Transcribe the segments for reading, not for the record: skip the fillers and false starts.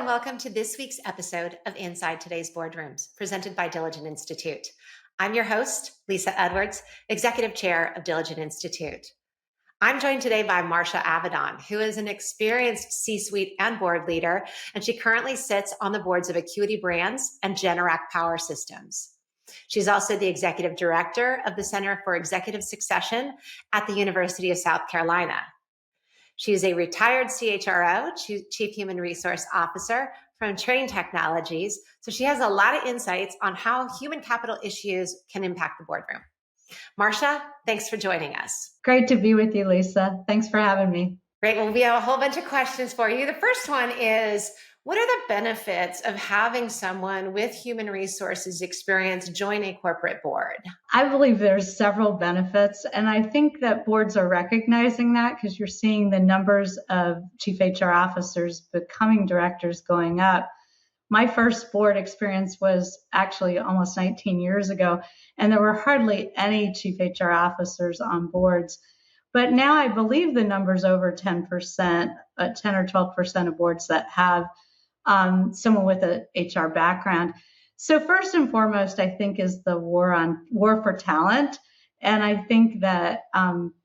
welcome to this week's episode of Inside Today's Boardrooms, presented by Diligent Institute. I'm your host, Lisa Edwards, Executive Chair of Diligent Institute. I'm joined today by Marcia Avedon, who is an experienced C-suite and board leader, and she currently sits on the boards of Acuity Brands and Generac Power Systems. She's also the Executive Director of the Center for Executive Succession at the University of South Carolina. She is a retired CHRO, Chief Human Resource Officer from Trane Technologies, so she has a lot of insights on how human capital issues can impact the boardroom. Marcia, thanks for joining us. Great to be with you, Lisa. Thanks for having me. Great. Well, we have a whole bunch of questions for you. The first one is, what are the benefits of having someone with human resources experience join a corporate board? I believe there's several benefits, and I think that boards are recognizing that because you're seeing the numbers of chief HR officers becoming directors going up. My first board experience was actually almost 19 years ago, and there were hardly any chief HR officers on boards. But now I believe the number's over 10%, 10 or 12% of boards that have someone with an HR background. So first and foremost, I think is the war for talent. And I think that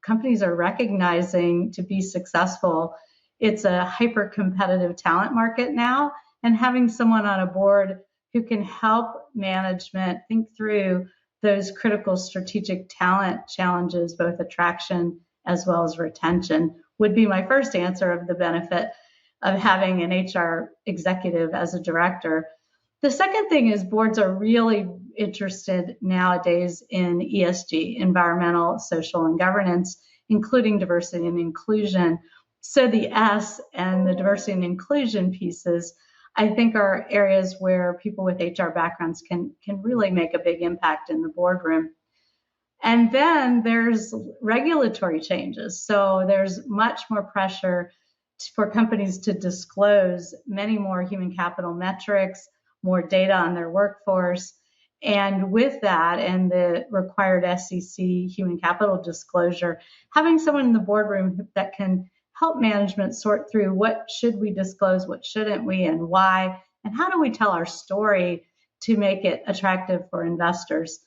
companies are recognizing to be successful, it's a hyper competitive talent market now. And having someone on a board who can help management think through those critical strategic talent challenges, both attraction as well as retention, would be my first answer of the benefit of having an HR executive as a director. The second thing is boards are really interested nowadays in ESG, environmental, social, and governance, including diversity and inclusion. So the S and the diversity and inclusion pieces, I think, are areas where people with HR backgrounds can really make a big impact in the boardroom. And then there's regulatory changes. So there's much more pressure for companies to disclose many more human capital metrics, more data on their workforce. And with that and the required SEC human capital disclosure, having someone in the boardroom that can help management sort through what should we disclose, what shouldn't we, and why, and how do we tell our story to make it attractive for investors.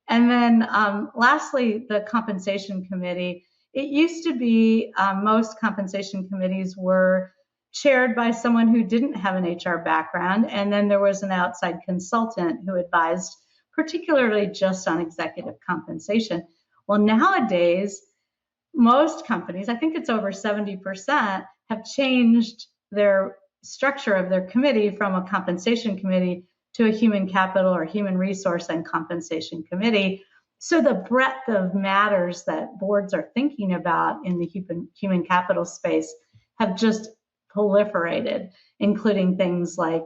And then lastly, the compensation committee. It used to be most compensation committees were chaired by someone who didn't have an HR background, and then there was an outside consultant who advised particularly just on executive compensation. Well, nowadays, most companies, I think it's over 70%, have changed their structure of their committee from a compensation committee to a human capital or human resource and compensation committee. So the breadth of matters that boards are thinking about in the human capital space have just proliferated, including things like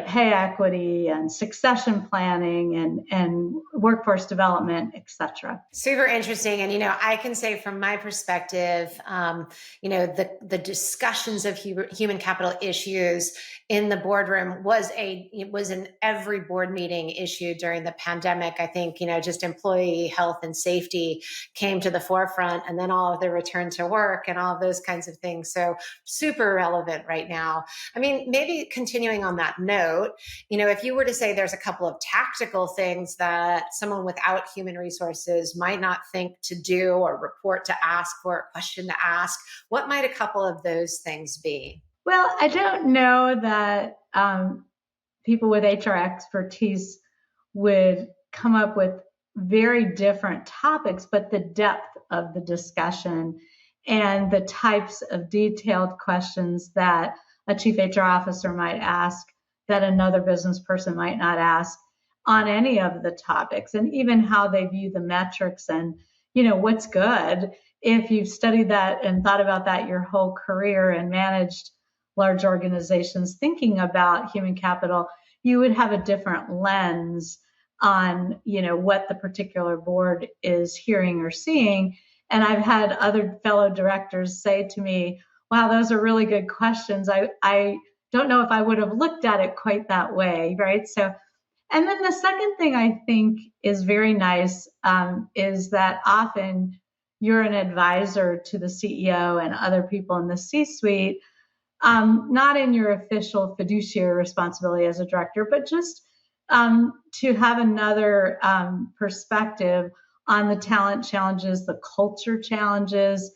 pay equity and succession planning and workforce development, et cetera. Super interesting. And, I can say from my perspective, the discussions of human capital issues in the boardroom it was an every board meeting issue during the pandemic. I think, just employee health and safety came to the forefront, and then all of the return to work and all of those kinds of things. So super relevant right now. I mean, maybe continuing on that note, if you were to say there's a couple of tactical things that someone without human resources might not think to do or report to ask for, a question to ask, what might a couple of those things be? Well, I don't know that people with HR expertise would come up with very different topics, but the depth of the discussion and the types of detailed questions that a chief HR officer might ask that another business person might not ask on any of the topics, and even how they view the metrics and, what's good. If you've studied that and thought about that your whole career and managed large organizations thinking about human capital, you would have a different lens on, what the particular board is hearing or seeing. And I've had other fellow directors say to me, wow, those are really good questions. I don't know if I would have looked at it quite that way, right? So, and then the second thing I think is very nice is that often you're an advisor to the CEO and other people in the C-suite not in your official fiduciary responsibility as a director, but just to have another perspective on the talent challenges, the culture challenges,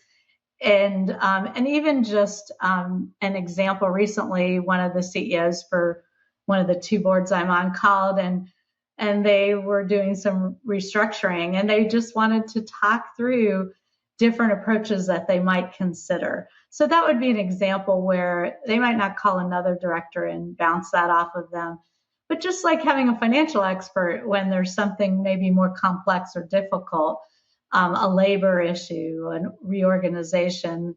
and even just an example. Recently, one of the CEOs for one of the two boards I'm on called, and they were doing some restructuring, and they just wanted to talk through different approaches that they might consider. So that would be an example where they might not call another director and bounce that off of them. But just like having a financial expert when there's something maybe more complex or difficult, a labor issue, a reorganization,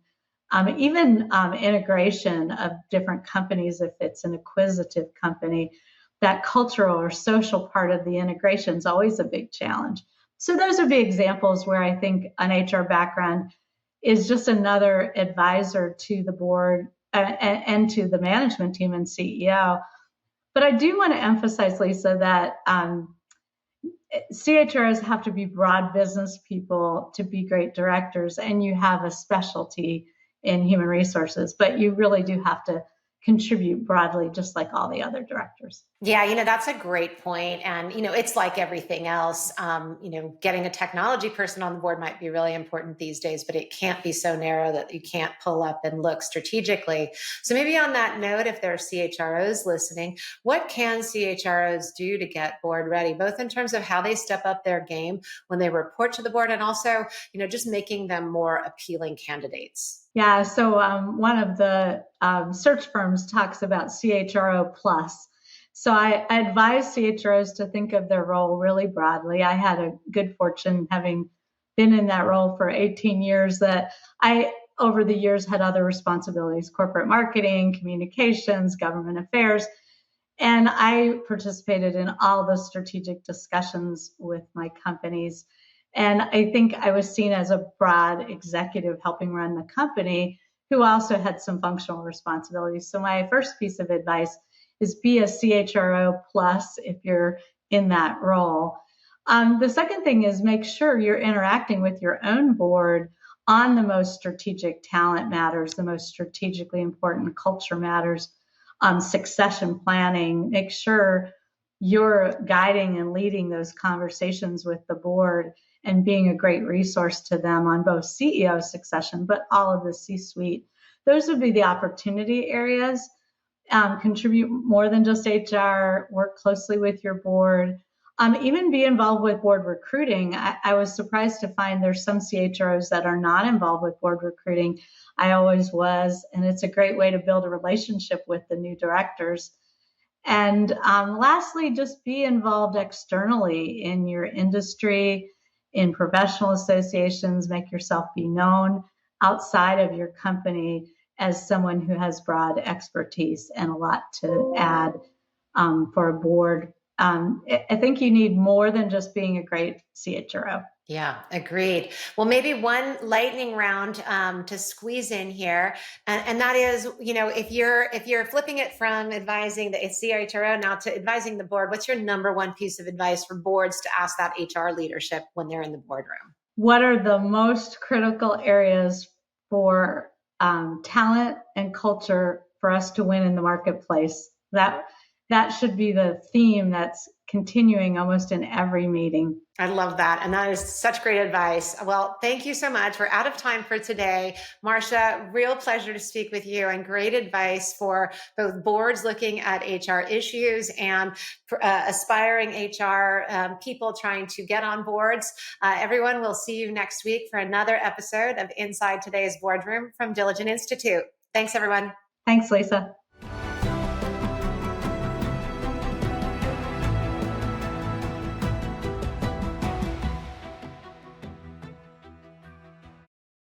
even integration of different companies if it's an acquisitive company, that cultural or social part of the integration is always a big challenge. So those would be examples where I think an HR background is just another advisor to the board and to the management team and CEO. But I do want to emphasize, Lisa, that CHROs have to be broad business people to be great directors, and you have a specialty in human resources, but you really do have to contribute broadly, just like all the other directors. Yeah, that's a great point. And, it's like everything else. Getting a technology person on the board might be really important these days, but it can't be so narrow that you can't pull up and look strategically. So maybe on that note, if there are CHROs listening, what can CHROs do to get board ready, both in terms of how they step up their game when they report to the board and also, just making them more appealing candidates? Yeah, so one of the search firms talks about CHRO plus. So I advise CHROs to think of their role really broadly. I had a good fortune having been in that role for 18 years that I, over the years, had other responsibilities, corporate marketing, communications, government affairs. And I participated in all the strategic discussions with my companies. And I think I was seen as a broad executive helping run the company who also had some functional responsibilities. So my first piece of advice is be a CHRO plus if you're in that role. The second thing is make sure you're interacting with your own board on the most strategic talent matters, the most strategically important culture matters, succession planning. Make sure you're guiding and leading those conversations with the board and being a great resource to them on both CEO succession, but all of the C-suite. Those would be the opportunity areas. Contribute more than just HR, work closely with your board, even be involved with board recruiting. I was surprised to find there's some CHROs that are not involved with board recruiting. I always was, and it's a great way to build a relationship with the new directors. And lastly, just be involved externally in your industry, in professional associations, make yourself be known outside of your company as someone who has broad expertise and a lot to add for a board. I think you need more than just being a great CHRO. Yeah, agreed. Well, maybe one lightning round to squeeze in here, and that is, if you're flipping it from advising the CHRO now to advising the board, what's your number one piece of advice for boards to ask that HR leadership when they're in the boardroom? What are the most critical areas for talent and culture for us to win in the marketplace? That should be the theme that's continuing almost in every meeting. I love that. And that is such great advice. Well, thank you so much. We're out of time for today. Marcia, real pleasure to speak with you and great advice for both boards looking at HR issues and aspiring HR people trying to get on boards. Everyone, we'll see you next week for another episode of Inside Today's Boardroom from Diligent Institute. Thanks, everyone. Thanks, Lisa.